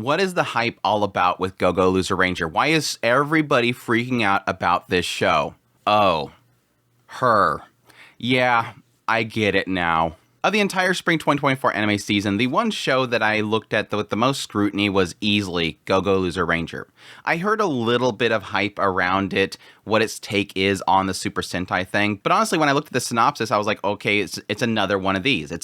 What is the hype all about with Go-Go Loser Ranger? Why is everybody freaking out about this show? Oh, her. Yeah, I get it now. Of the entire spring 2024 anime season, the one show that I looked at with the most scrutiny was easily Go-Go Loser Ranger. I heard a little bit of hype around it, what its take is on the Super Sentai thing, but honestly, when I looked at the synopsis, I was like, okay, it's another one of these. It's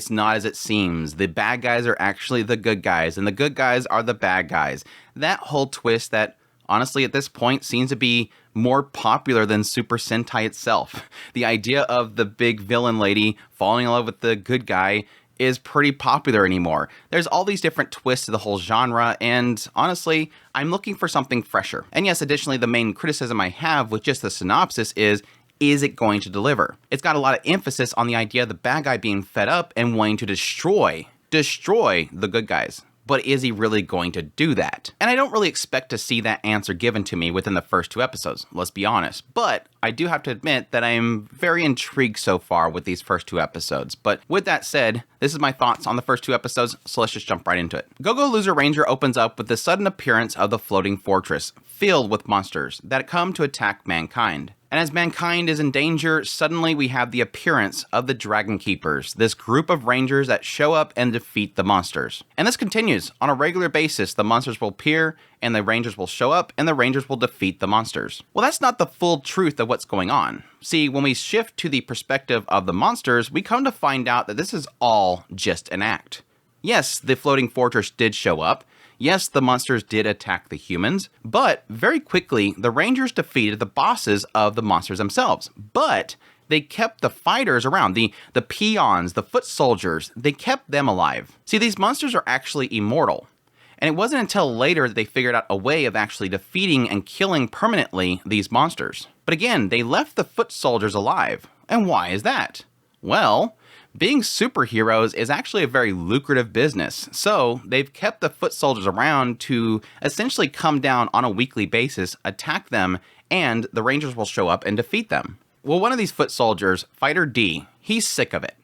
not as it seems. The bad guys are actually the good guys, and the good guys are the bad guys. That whole twist that, honestly, at this point, seems to be more popular than Super Sentai itself. The idea of the big villain lady falling in love with the good guy is pretty popular anymore. There's all these different twists to the whole genre, and honestly, I'm looking for something fresher. And yes, additionally, the main criticism I have with just the synopsis is it going to deliver? It's got a lot of emphasis on the idea of the bad guy being fed up and wanting to destroy the good guys. But is he really going to do that? And I don't really expect to see that answer given to me within the first 2 episodes, let's be honest. But I do have to admit that I'm very intrigued so far with these first 2 episodes. But with that said, this is my thoughts on the first 2 episodes, so let's just jump right into it. Go-Go Loser Ranger opens up with the sudden appearance of the floating fortress, filled with monsters that come to attack mankind. And as mankind is in danger, suddenly we have the appearance of the Dragon Keepers, this group of rangers that show up and defeat the monsters. And this continues. On a regular basis, the monsters will appear, and the rangers will show up, and the rangers will defeat the monsters. Well, that's not the full truth of what's going on. See, when we shift to the perspective of the monsters, we come to find out that this is all just an act. Yes, the floating fortress did show up. Yes, the monsters did attack the humans, but very quickly, the Rangers defeated the bosses of the monsters themselves. But they kept the fighters around, the peons, the foot soldiers, they kept them alive. See, these monsters are actually immortal. And it wasn't until later that they figured out a way of actually defeating and killing permanently these monsters. But again, they left the foot soldiers alive. And why is that? Well, being superheroes is actually a very lucrative business, so they've kept the foot soldiers around to essentially come down on a weekly basis, attack them, and the Rangers will show up and defeat them. Well, one of these foot soldiers, Fighter D, he's sick of it.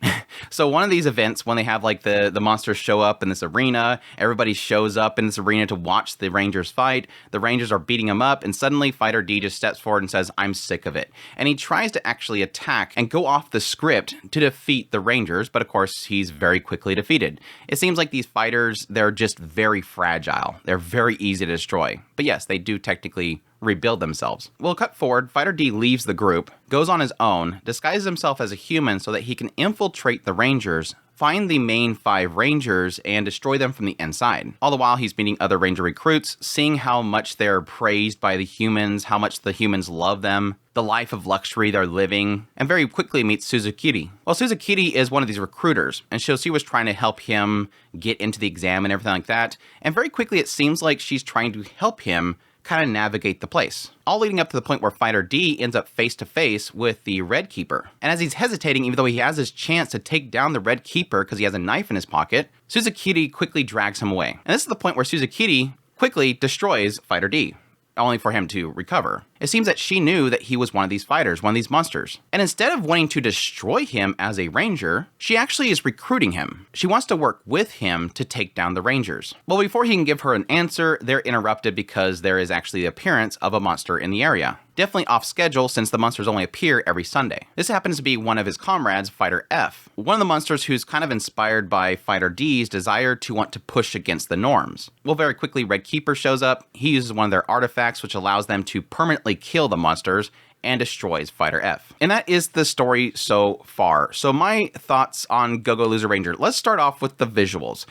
So one of these events, when they have like the monsters show up in this arena, everybody shows up in this arena to watch the Rangers fight. The Rangers are beating him up, and suddenly Fighter D just steps forward and says, I'm sick of it. And he tries to actually attack and go off the script to defeat the Rangers, but of course he's very quickly defeated. It seems like these fighters, they're just very fragile. They're very easy to destroy. But yes, they do technically rebuild themselves. Well, cut forward, Fighter D leaves the group, goes on his own, disguises himself as a human so that he can infiltrate the Rangers, find the main 5 Rangers, and destroy them from the inside. All the while, he's meeting other Ranger recruits, seeing how much they're praised by the humans, how much the humans love them, the life of luxury they're living, and very quickly meets Suzukiri. Well, Suzukiri is one of these recruiters, and she was trying to help him get into the exam and everything like that, and very quickly it seems like she's trying to help him kind of navigate the place. All leading up to the point where Fighter D ends up face to face with the Red Keeper. And as he's hesitating, even though he has his chance to take down the Red Keeper because he has a knife in his pocket, Suzukiri quickly drags him away. And this is the point where Suzukiri quickly destroys Fighter D, only for him to recover. It seems that she knew that he was one of these fighters, one of these monsters. And instead of wanting to destroy him as a ranger, she actually is recruiting him. She wants to work with him to take down the Rangers. Well, before he can give her an answer, they're interrupted because there is actually the appearance of a monster in the area. Definitely off schedule since the monsters only appear every Sunday. This happens to be one of his comrades, Fighter F, one of the monsters who's kind of inspired by Fighter D's desire to want to push against the norms. Well, very quickly, Red Keeper shows up. He uses one of their artifacts, which allows them to permanently kill the monsters and destroys Fighter F. And that is the story so far. So my thoughts on Go-Go Loser Ranger. Let's start off with the visuals.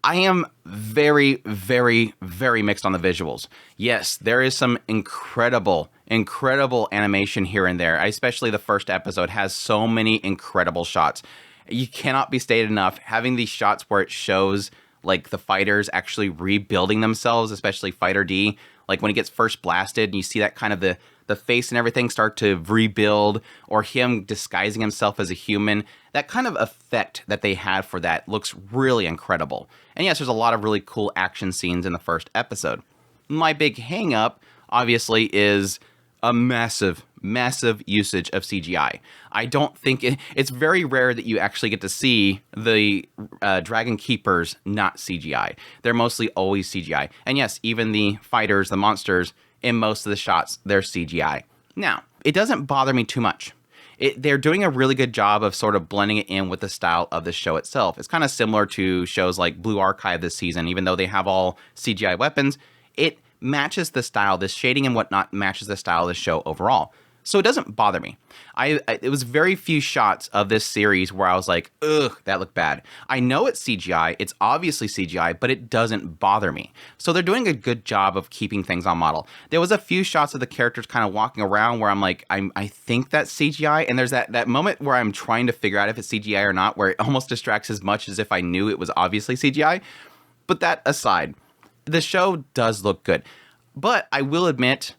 I am very, very, very mixed on the visuals. Yes, there is some incredible animation here and there. Especially the first episode has so many incredible shots. You cannot be stated enough. Having these shots where it shows like the fighters actually rebuilding themselves, especially Fighter D, like when he gets first blasted and you see that kind of the face and everything start to rebuild, or him disguising himself as a human, that kind of effect that they had for that looks really incredible. And yes, there's a lot of really cool action scenes in the first episode. My big hang up, obviously, is a massive massive usage of CGI. I don't think it's very rare that you actually get to see the Dragon Keepers not CGI. They're mostly always CGI. And yes, even the fighters, the monsters, in most of the shots, they're CGI. Now, it doesn't bother me too much. They're doing a really good job of sort of blending it in with the style of the show itself. It's kind of similar to shows like Blue Archive this season. Even though they have all CGI weapons, it matches the style. This shading and whatnot matches the style of the show overall. So it doesn't bother me. It was very few shots of this series where I was like, ugh, that looked bad. I know it's CGI, it's obviously CGI, but it doesn't bother me. So they're doing a good job of keeping things on model. There was a few shots of the characters kind of walking around where I'm like, I think that's CGI. And there's that moment where I'm trying to figure out if it's CGI or not, where it almost distracts as much as if I knew it was obviously CGI. But that aside, the show does look good. But I will admit,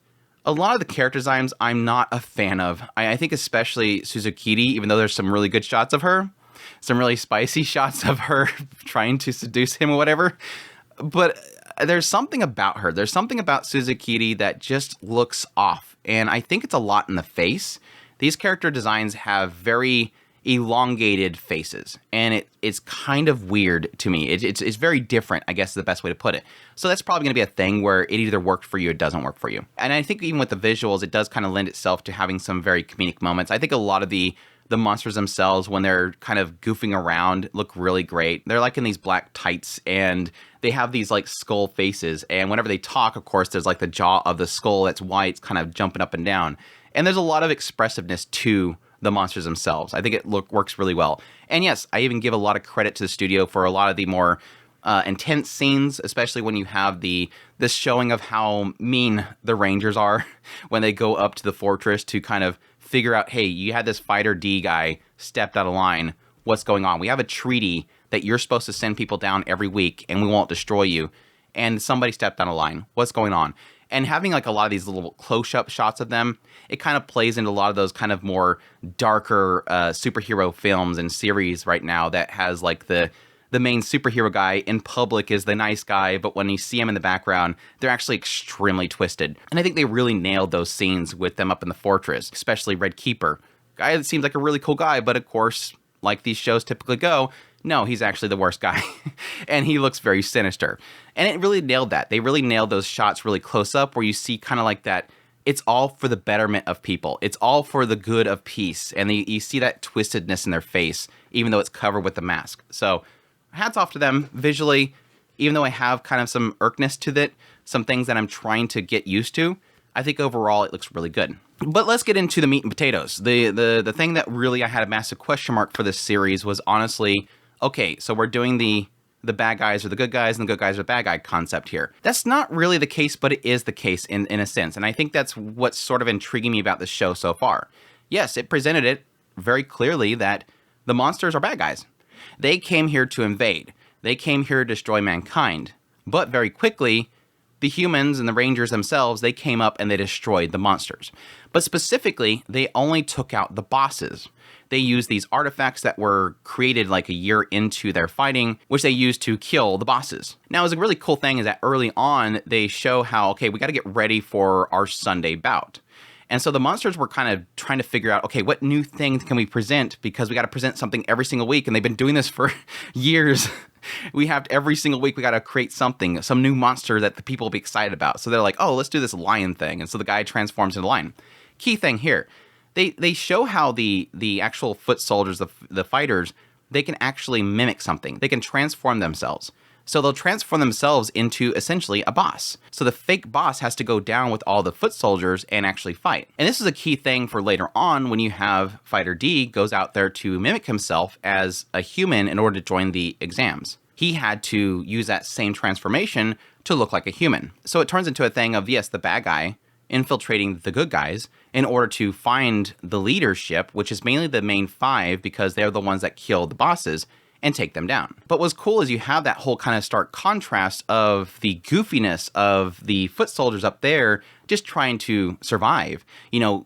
a lot of the character designs I'm not a fan of. I think especially Suzukiri, even though there's some really good shots of her, some really spicy shots of her trying to seduce him or whatever. But there's something about her. There's something about Suzukiri that just looks off. And I think it's a lot in the face. These character designs have very elongated faces, and it's kind of weird to me. It's very different, I guess is the best way to put it. So that's probably going to be a thing where it either worked for you or it doesn't work for you. And I think even with the visuals, it does kind of lend itself to having some very comedic moments. I think a lot of the monsters themselves, when they're kind of goofing around, look really great. They're like in these black tights, and they have these like skull faces, and whenever they talk, of course, there's like the jaw of the skull that's white, kind of jumping up and down. And there's a lot of expressiveness to the monsters themselves. I think it works really well. And yes, I even give a lot of credit to the studio for a lot of the more intense scenes, especially when you have this showing of how mean the Rangers are when they go up to the fortress to kind of figure out, hey, you had this Fighter D guy stepped out of line. What's going on? We have a treaty that you're supposed to send people down every week and we won't destroy you. And somebody stepped out of line. What's going on? And having like a lot of these little close-up shots of them, it kind of plays into a lot of those kind of more darker superhero films and series right now that has like the main superhero guy in public is the nice guy, but when you see him in the background, they're actually extremely twisted. And I think they really nailed those scenes with them up in the fortress, especially Red Keeper. Guy that seems like a really cool guy, but of course, like these shows typically go, no, he's actually the worst guy. And he looks very sinister. And it really nailed that. They really nailed those shots really close up where you see kind of like that, it's all for the betterment of people. It's all for the good of peace. And you see that twistedness in their face, even though it's covered with the mask. So hats off to them visually, even though I have kind of some irkness to it, some things that I'm trying to get used to. I think overall it looks really good. But let's get into the meat and potatoes. The thing that really I had a massive question mark for this series was honestly, okay, so we're doing the bad guys are the good guys and the good guys are the bad guy concept here. That's not really the case, but it is the case in a sense. And I think that's what's sort of intriguing me about this show so far. Yes, it presented it very clearly that the monsters are bad guys. They came here to invade. They came here to destroy mankind. But very quickly, the humans and the Rangers themselves, they came up and they destroyed the monsters. But specifically, they only took out the bosses. They used these artifacts that were created like a year into their fighting, which they used to kill the bosses. Now, it's a really cool thing is that early on, they show how, okay, we got to get ready for our Sunday bout. And so the monsters were kind of trying to figure out, okay, what new thing can we present? Because we got to present something every single week. And they've been doing this for years. We have every single week, we got to create something, some new monster that the people will be excited about. So they're like, oh, let's do this lion thing. And so the guy transforms into a lion. Key thing here, they show how the actual foot soldiers, the fighters, they can actually mimic something. They can transform themselves. So they'll transform themselves into essentially a boss. So the fake boss has to go down with all the foot soldiers and actually fight. And this is a key thing for later on when you have Fighter D goes out there to mimic himself as a human in order to join the exams. He had to use that same transformation to look like a human. So it turns into a thing of, yes, the bad guy infiltrating the good guys in order to find the leadership, which is mainly the main five because they're the ones that kill the bosses, and take them down. But what's cool is you have that whole kind of stark contrast of the goofiness of the foot soldiers up there just trying to survive,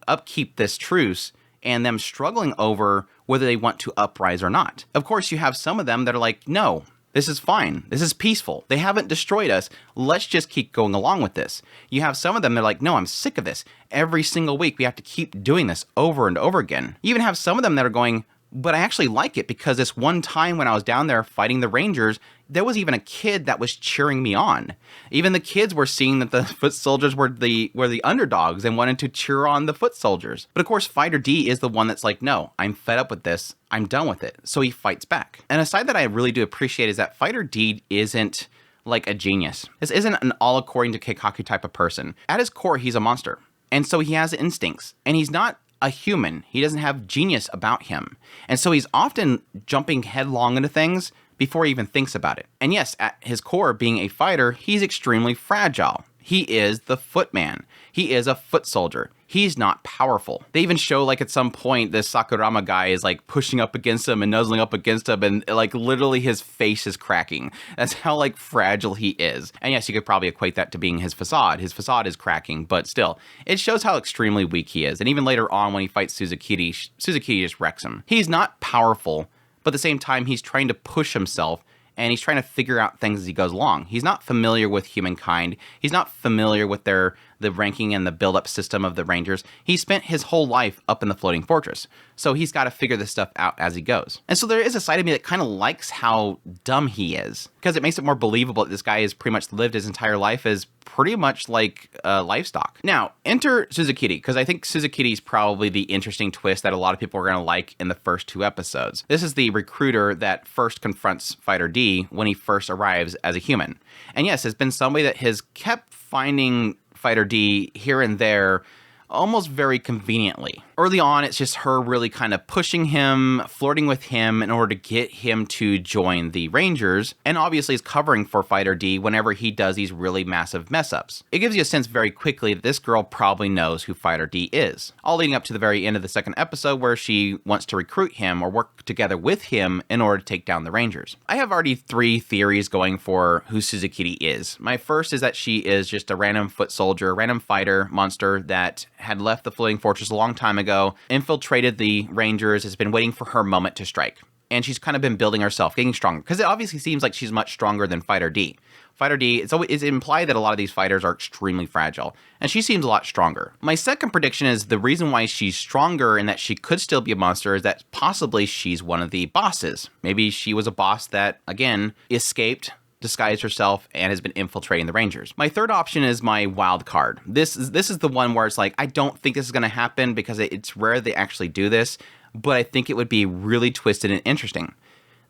upkeep this truce, and them struggling over whether they want to uprise or not. Of course, you have some of them that are like, no, This is fine. This is peaceful. They haven't destroyed us. Let's just keep going along with this. You have some of them, they're like, no, I'm sick of this. Every single week, we have to keep doing this over and over again. You even have some of them that are going, but I actually like it because this one time when I was down there fighting the Rangers, there was even a kid that was cheering me on. Even the kids were seeing that the foot soldiers were the underdogs and wanted to cheer on the foot soldiers. But of course, Fighter D is the one that's like, no, I'm fed up with this. I'm done with it. So he fights back. And a side that I really do appreciate is that Fighter D isn't like a genius. This isn't an all according to Keikaku type of person. At his core, he's a monster. And so he has instincts. And he's not a human. He doesn't have genius about him. And so he's often jumping headlong into things before he even thinks about it. And yes, at his core, being a fighter, he's extremely fragile. He is the footman. He is a foot soldier. He's not powerful. They even show, like, at some point, this Sakurama guy is, like, pushing up against him and nuzzling up against him, and, like, literally his face is cracking. That's how, like, fragile he is. And yes, you could probably equate that to being his facade. His facade is cracking, but still, it shows how extremely weak he is. And even later on, when he fights Suzukiri, Suzukiri just wrecks him. He's not powerful, but at the same time, he's trying to push himself, and he's trying to figure out things as he goes along. He's not familiar with humankind. He's not familiar with the ranking and the build-up system of the Rangers. He spent his whole life up in the floating fortress. So he's got to figure this stuff out as he goes. And so there is a side of me that kind of likes how dumb he is, because it makes it more believable that this guy has pretty much lived his entire life as pretty much like livestock. Now, enter Suzukiri, because I think Suzukiri is probably the interesting twist that a lot of people are going to like in the first 2 episodes. This is the recruiter that first confronts Fighter D when he first arrives as a human. And yes, it's been somebody that has kept finding Fighter D here and there almost very conveniently. Early on, it's just her really kind of pushing him, flirting with him in order to get him to join the Rangers, and obviously is covering for Fighter D whenever he does these really massive mess-ups. It gives you a sense very quickly that this girl probably knows who Fighter D is, all leading up to the very end of the second episode where she wants to recruit him or work together with him in order to take down the Rangers. I have already 3 theories going for who Suzukiri is. My first is that she is just a random foot soldier, a random fighter monster that had left the floating fortress a long time ago, infiltrated the Rangers, has been waiting for her moment to strike. And she's kind of been building herself, getting stronger, because it obviously seems like she's much stronger than Fighter D. Fighter D, it's implied that a lot of these fighters are extremely fragile, and she seems a lot stronger. My second prediction is the reason why she's stronger and that she could still be a monster is that possibly she's one of the bosses. Maybe she was a boss that, again, escaped, disguised herself, and has been infiltrating the Rangers. My third option is my wild card. This is the one where it's like, I don't think this is going to happen because it's rare they actually do this, but I think it would be really twisted and interesting.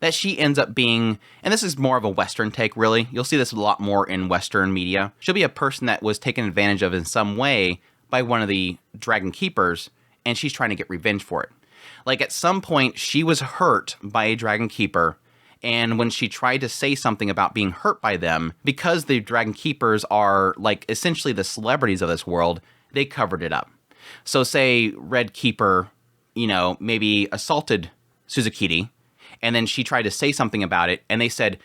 That she ends up being, and this is more of a Western take, really. You'll see this a lot more in Western media. She'll be a person that was taken advantage of in some way by one of the Dragon Keepers, and she's trying to get revenge for it. Like, at some point, she was hurt by a Dragon Keeper, and when she tried to say something about being hurt by them, because the Dragon Keepers are, like, essentially the celebrities of this world, they covered it up. So say Red Keeper, maybe assaulted Suzukiri, and then she tried to say something about it, and they said,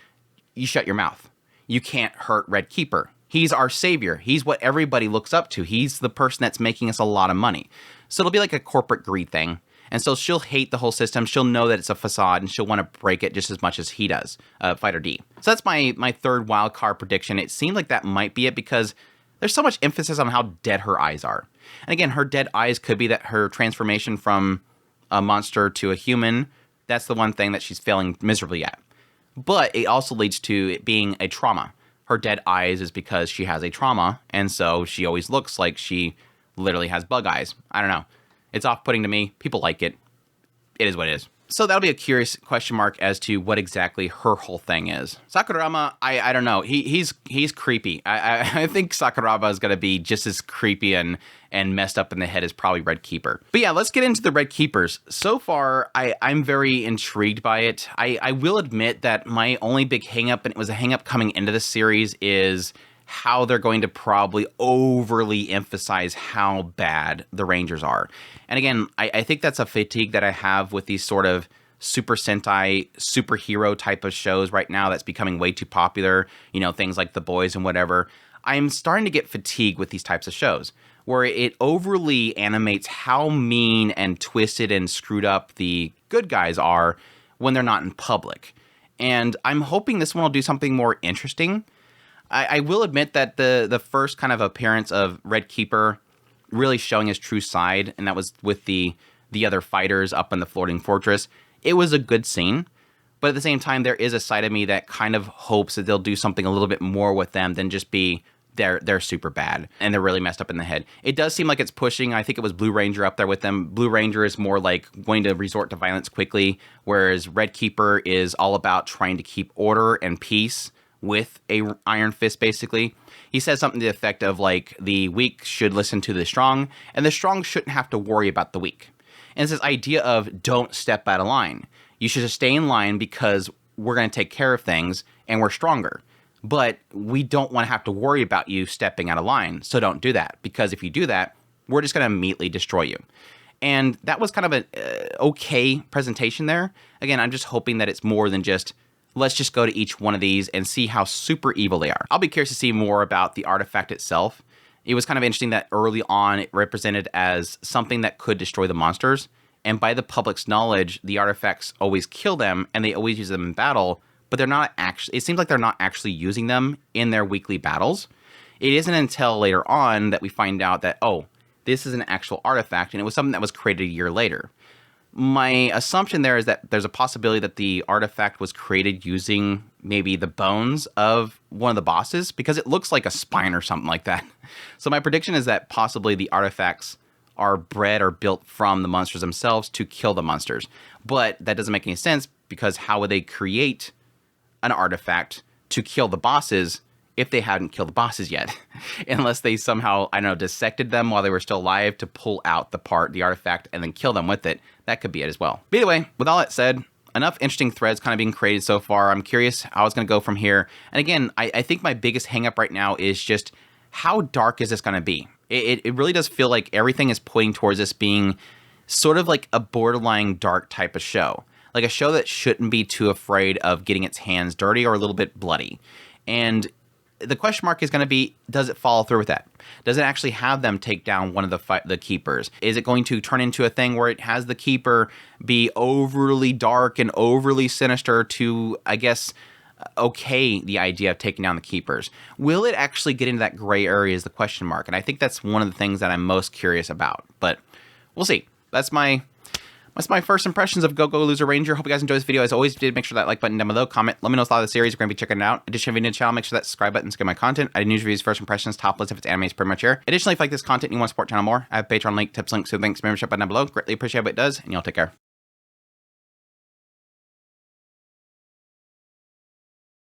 you shut your mouth. You can't hurt Red Keeper. He's our savior. He's what everybody looks up to. He's the person that's making us a lot of money. So it'll be like a corporate greed thing. And so she'll hate the whole system. She'll know that it's a facade, and she'll want to break it just as much as he does, Fighter D. So that's my third wild card prediction. It seemed like that might be it because there's so much emphasis on how dead her eyes are. And again, her dead eyes could be that her transformation from a monster to a human, that's the one thing that she's failing miserably at. But it also leads to it being a trauma. Her dead eyes is because she has a trauma, and so she always looks like she literally has bug eyes. I don't know. It's off-putting to me. People like it. It is what it is. So that'll be a curious question mark as to what exactly her whole thing is. Sakurama, I don't know. He's creepy. I think Sakurama is going to be just as creepy and messed up in the head as probably Red Keeper. But yeah, let's get into the Red Keepers. So far, I'm very intrigued by it. I will admit that my only big hang-up, and it was a hang-up coming into the series, is how they're going to probably overly emphasize how bad the Rangers are. And again, I think that's a fatigue that I have with these sort of Super Sentai, superhero type of shows right now that's becoming way too popular, things like The Boys and whatever. I'm starting to get fatigued with these types of shows, where it overly animates how mean and twisted and screwed up the good guys are when they're not in public. And I'm hoping this one will do something more interesting. I will admit that the first kind of appearance of Red Keeper really showing his true side, and that was with the other fighters up in the floating fortress, it was a good scene. But at the same time, there is a side of me that kind of hopes that they'll do something a little bit more with them than just be they're super bad and they're really messed up in the head. It does seem like it's pushing. I think it was Blue Ranger up there with them. Blue Ranger is more like going to resort to violence quickly, whereas Red Keeper is all about trying to keep order and peace with a iron fist, basically. He says something to the effect of, like, the weak should listen to the strong, and the strong shouldn't have to worry about the weak. And it's this idea of don't step out of line. You should just stay in line because we're going to take care of things and we're stronger. But we don't want to have to worry about you stepping out of line. So don't do that, because if you do that, we're just going to immediately destroy you. And that was kind of an okay presentation there. Again, I'm just hoping that it's more than just, let's just go to each one of these and see how super evil they are. I'll be curious to see more about the artifact itself. It was kind of interesting that early on it represented as something that could destroy the monsters. And by the public's knowledge, the artifacts always kill them and they always use them in battle, but they're not actually, it seems like they're not actually using them in their weekly battles. It isn't until later on that we find out that, oh, this is an actual artifact, and it was something that was created a year later. My assumption there is that there's a possibility that the artifact was created using maybe the bones of one of the bosses, because it looks like a spine or something like that. So my prediction is that possibly the artifacts are bred or built from the monsters themselves to kill the monsters. But that doesn't make any sense, because how would they create an artifact to kill the bosses if they hadn't killed the bosses yet? Unless they somehow, I don't know, dissected them while they were still alive to pull out the artifact, and then kill them with it. That could be it as well. But either way, with all that said, enough interesting threads kind of being created so far. I'm curious how it's going to go from here. And again, I think my biggest hangup right now is just, how dark is this going to be? It really does feel like everything is pointing towards this being sort of like a borderline dark type of show. Like a show that shouldn't be too afraid of getting its hands dirty or a little bit bloody. And the question mark is going to be, does it follow through with that? Does it actually have them take down one of the keepers? Is it going to turn into a thing where it has the keeper be overly dark and overly sinister to, I guess, okay the idea of taking down the keepers? Will it actually get into that gray area is the question mark. And I think that's one of the things that I'm most curious about. But we'll see. That's my first impressions of Go-Go Loser Ranger. Hope you guys enjoyed this video. As always, did make sure that like button down below, comment, let me know if a lot of the series you're going to be checking it out. Additionally, if you're new to the channel, make sure that subscribe button to get my content. I do news reviews, first impressions, top lists if it's anime, is pretty much here. Additionally, if you like this content and you want to support the channel more, I have Patreon link, tips, links, so links, membership button down below. Greatly appreciate what it does, and y'all take care.